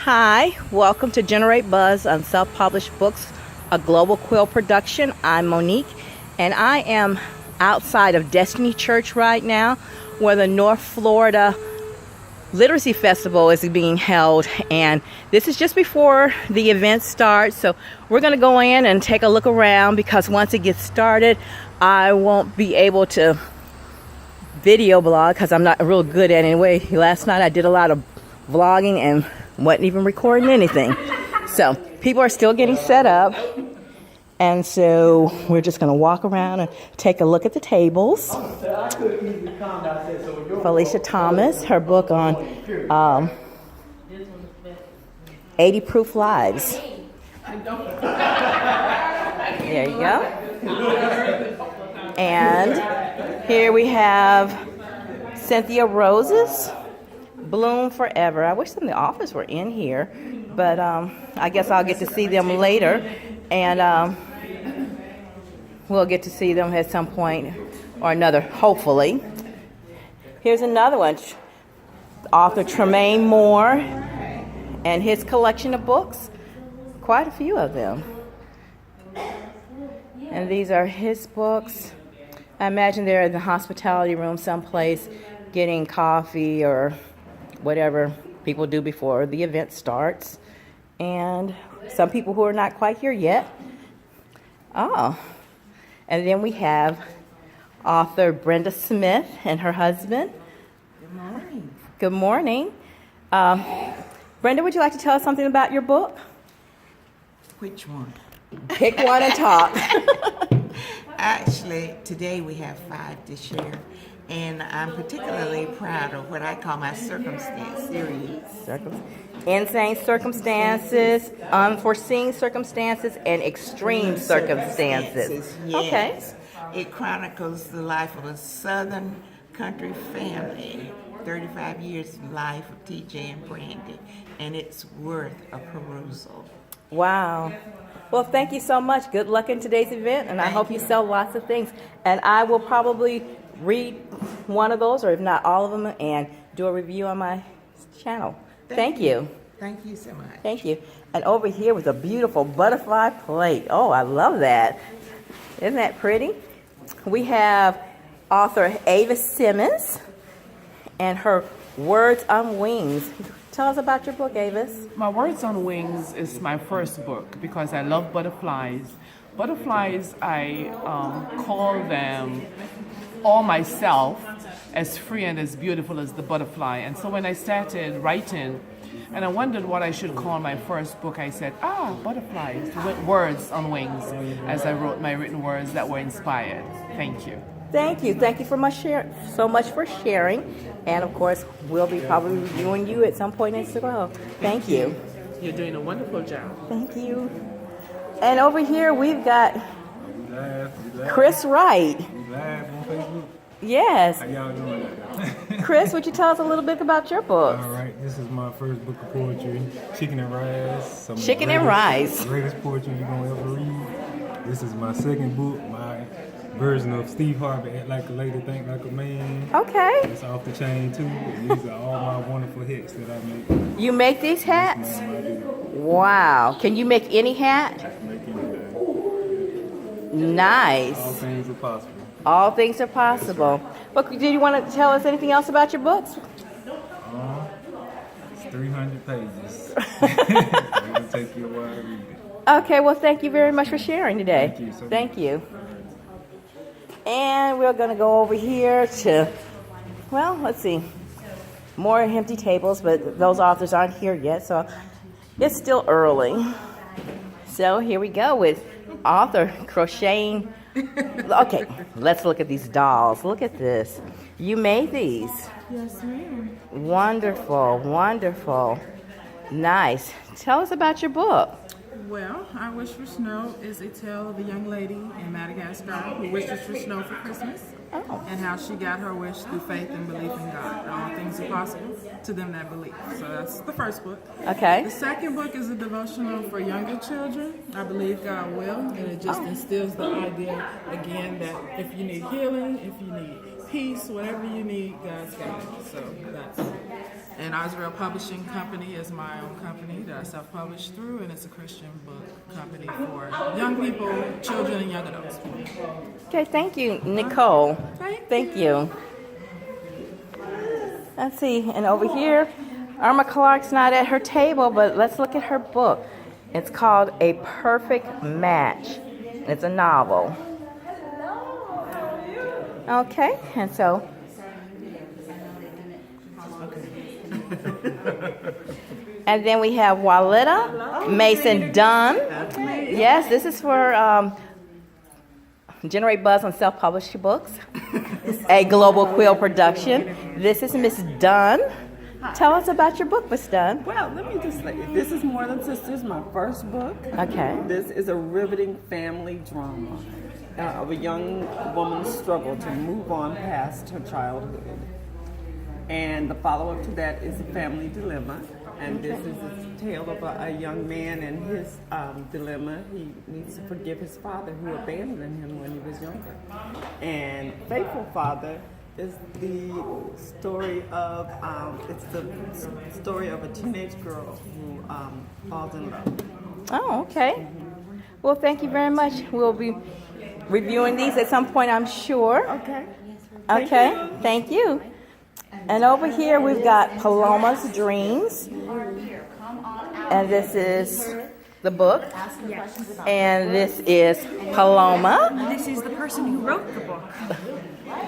Hi, welcome to Generate Buzz on Self-Published Books, a global quill production. I'm Monique, and I am outside of Destiny Church right now, where the North Florida Literacy Festival is being held, and this is just before the event starts. So we're going to go in and take a look around, because once it gets started, I won't be able to video blog because I'm not real good at it anyway. Last night I did a lot of vlogging and wasn't even recording anything. So people are still getting set up, and so we're just going to walk around and take a look at the tables. Felicia Thomas, her book on 80 Proof Lives. There you go. And here we have Cynthia Rose's Bloom Forever. I wish some of the authors were in here, but I guess I'll get to see them later, and we'll get to see them at some point or another, hopefully. Here's another one, author Tremaine Moore and his collection of books, quite a few of them. And these are his books. I imagine they're in the hospitality room someplace getting coffee or whatever people do before the event starts. And some people who are not quite here yet. Oh, and then we have author Brenda Smith and her husband. Good morning. Good morning. Brenda, would you like to tell us something about your book? Which one? Pick one and talk. Actually, today we have 5 to share, and I'm particularly proud of what I call my circumstance series. Insane circumstances, unforeseen circumstances, and extreme circumstances. Yes. Okay. It chronicles the life of a Southern country family, 35 years life of TJ and Brandy, and it's worth a perusal. Wow. Well, thank you so much. Good luck in today's event, and I hope you sell lots of things. And I will probably read one of those, or if not all of them, and do a review on my channel. Thank you. Thank you so much. Thank you. And over here was a beautiful butterfly plate. Oh, I love that. Isn't that pretty? We have author Ava Simmons and her Words on Wings. Tell us about your book, Avis. My Words on Wings is my first book because I love butterflies. Butterflies, I call them all myself, as free and as beautiful as the butterfly. And so when I started writing, and I wondered what I should call my first book, I said, butterflies, Words on Wings, as I wrote my written words that were inspired. Thank you. Thank you. Thank you so much for sharing. And of course, we'll be probably reviewing you at some point as well. Thank you. You're doing a wonderful job. Thank you. And over here, we've got Chris Wright. Live on Facebook? Yes. How y'all doing? Chris, would you tell us a little bit about your book? All right, this is my first book of poetry, Chicken and Rice. Chicken and Rice. Greatest poetry you're going to ever read. This is my second book, my version of Steve Harvey, Act Like a Lady, Think Like a Man. Okay. It's off the chain too. And these are all my wonderful hats that I make. You make these hats? Yes, ma'am, I do. Wow. Can you make any hat? I can make anything. Nice. All things are possible. All things are possible. But did you want to tell us anything else about your books? It's 300 pages. It'll take you a while to read it. Okay, well, thank you very much for sharing today. Thank you so much. Thank you. And we're going to go over here to, well, let's see, more empty tables, but those authors aren't here yet, so it's still early. So here we go with author crocheting. Okay, let's look at these dolls. Look at this. You made these. Yes, ma'am. Wonderful, wonderful. Nice. Tell us about your book. Well, Our Wish for Snow is a tale of a young lady in Madagascar who wishes for snow for Christmas, and how she got her wish through faith and belief in God. All things are possible to them that believe. So that's the first book. Okay. The second book is a devotional for younger children. I believe God will, and it just instills the idea again that if you need healing, if you need peace, whatever you need, God's got it. So that's And Oswell Publishing Company is my own company that I self-published through, and it's a Christian book company for young people, children, and young adults. Okay, thank you, Nicole. Thank you. Let's see, and over here, Irma Clark's not at her table, but let's look at her book. It's called A Perfect Match. It's a novel. Okay, and so. And then we have Waletta Mason Dunn. Yes, this is for Generate Buzz on Self-Published Books, a global quill production. This is Miss Dunn. Tell us about your book, Miss Dunn. Well, let me just say, this is More Than Sisters, my first book. Okay. This is a riveting family drama of a young woman's struggle to move on past her childhood. And the follow-up to that is A Family Dilemma. And this is a tale of a young man and his dilemma. He needs to forgive his father who abandoned him when he was younger. And Faithful Father is the story of a teenage girl who falls in love. Oh, okay. Well, thank you very much. We'll be reviewing these at some point, I'm sure. Okay. Okay, thank you. And over here we've got Paloma's Dreams. And this is the book. And this is Paloma. This is the person who wrote the book.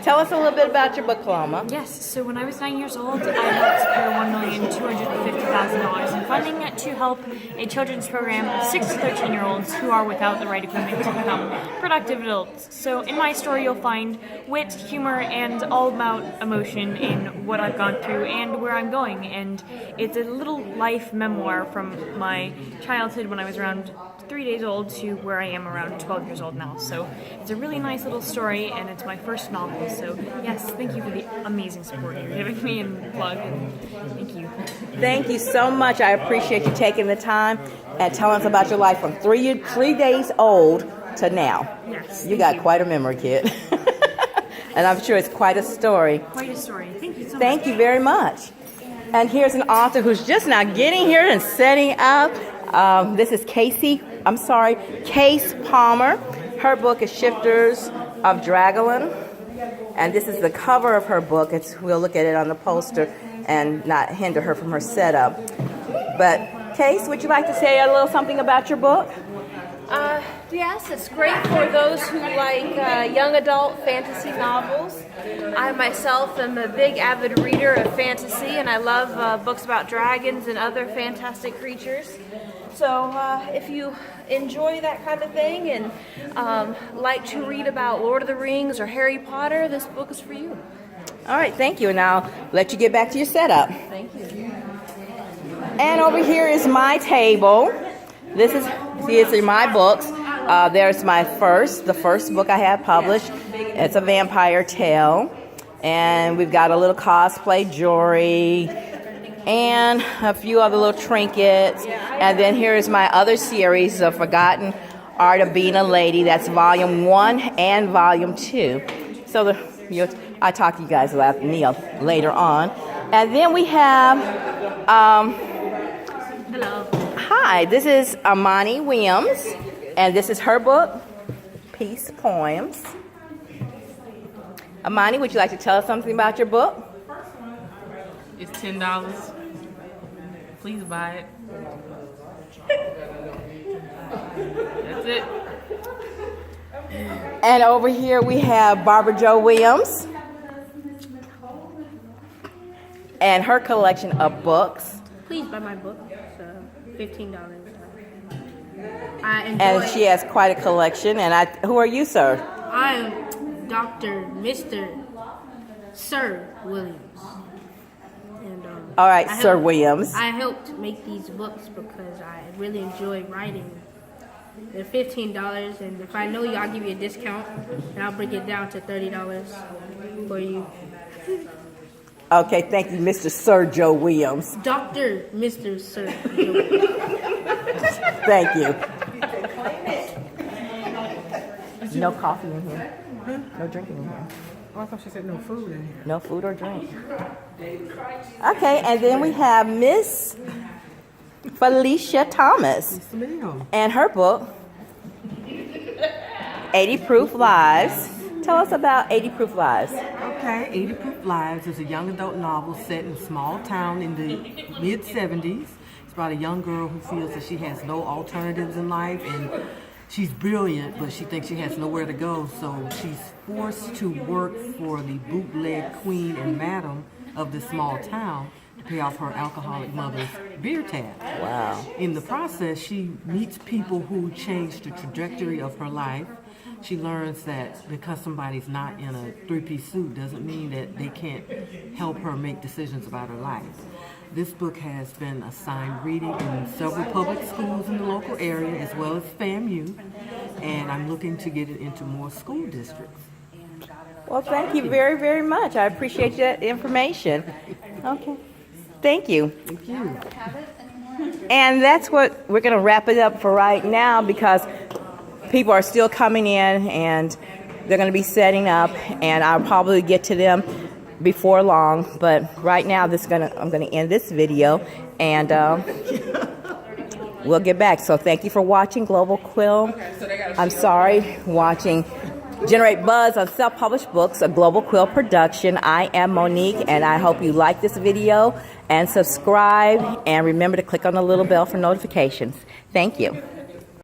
Tell us a little bit about your book, Paloma. Yes, so when I was 9 years old, I helped secure $1,250,000 in funding to help a children's program of 6 to 13-year-olds who are without the right equipment to become productive adults. So in my story, you'll find wit, humor, and all about emotion in what I've gone through and where I'm going. And it's a little life memoir from my childhood when I was around 3 days old to where I am around 12 years old now. So it's a really nice little story, and it's my first novel. So yes, thank you for the amazing support you're giving me and plug, and thank you. Thank you so much. I appreciate you taking the time and telling us about your life from 3 days old to now. Yes. You got quite a memory, kid. And I'm sure it's quite a story. Quite a story. Thank you so much. Thank you very much. And here's an author who's just now getting here and setting up. This is Case Palmer. Her book is Shifters of Dragolan. And this is the cover of her book. We'll look at it on the poster and not hinder her from her setup. But Case, would you like to say a little something about your book? Yes, it's great for those who like young adult fantasy novels. I myself am a big avid reader of fantasy, and I love books about dragons and other fantastic creatures. So if you enjoy that kind of thing and like to read about Lord of the Rings or Harry Potter, this book is for you. All right, thank you. And I'll let you get back to your setup. Thank you. And over here is my table. These are my books. There's the first book I have published. It's a vampire tale. And we've got a little cosplay jewelry and a few other little trinkets. And then here's my other series, The Forgotten Art of Being a Lady. That's volume 1 and volume 2. So I'll talk to you guys about Neil later on. And then we have... Hello. Hi, this is Amani Williams, and this is her book, Peace Poems. Amani, would you like to tell us something about your book? It's $10. Please buy it. That's it. And over here we have Barbara Jo Williams and her collection of books. Please buy my book. It's $15. And she has quite a collection. And who are you, sir? I am Mr. Sir Williams. And, all right, Sir Williams. I helped make these books because I really enjoy writing. They're $15, and if I know you, I'll give you a discount, and I'll bring it down to $30 for you. Okay, thank you, Mr. Sir Joe Williams. Mr. Sir Joe Williams. Thank you. No coffee in here. No drinking in here. Oh, I thought she said no food in here. No food or drink. Okay, and then we have Miss Felicia Thomas and her book, 80 Proof Lives. Tell us about 80 Proof Lives. Okay, 80 Proof Lives is a young adult novel set in a small town in the mid-70s. It's about a young girl who feels that she has no alternatives in life, and she's brilliant, but she thinks she has nowhere to go, so she's forced to work for the bootleg queen and madam of this small town to pay off her alcoholic mother's beer tab. Wow. In the process, she meets people who change the trajectory of her life. She learns that because somebody's not in a three-piece suit doesn't mean that they can't help her make decisions about her life. This book has been assigned reading in several public schools in the local area as well as FAMU, and I'm looking to get it into more school districts. Well, thank you very, very much. I appreciate that information. Okay. Thank you. Thank you. And that's what we're going to wrap it up for right now because people are still coming in and they're going to be setting up, and I'll probably get to them before long. But right now, I'm going to end this video, and we'll get back. So thank you for watching Global Quill. Watching Generate Buzz on Self-Published Books, a Global Quill production. I am Monique, and I hope you like this video and subscribe. And remember to click on the little bell for notifications. Thank you.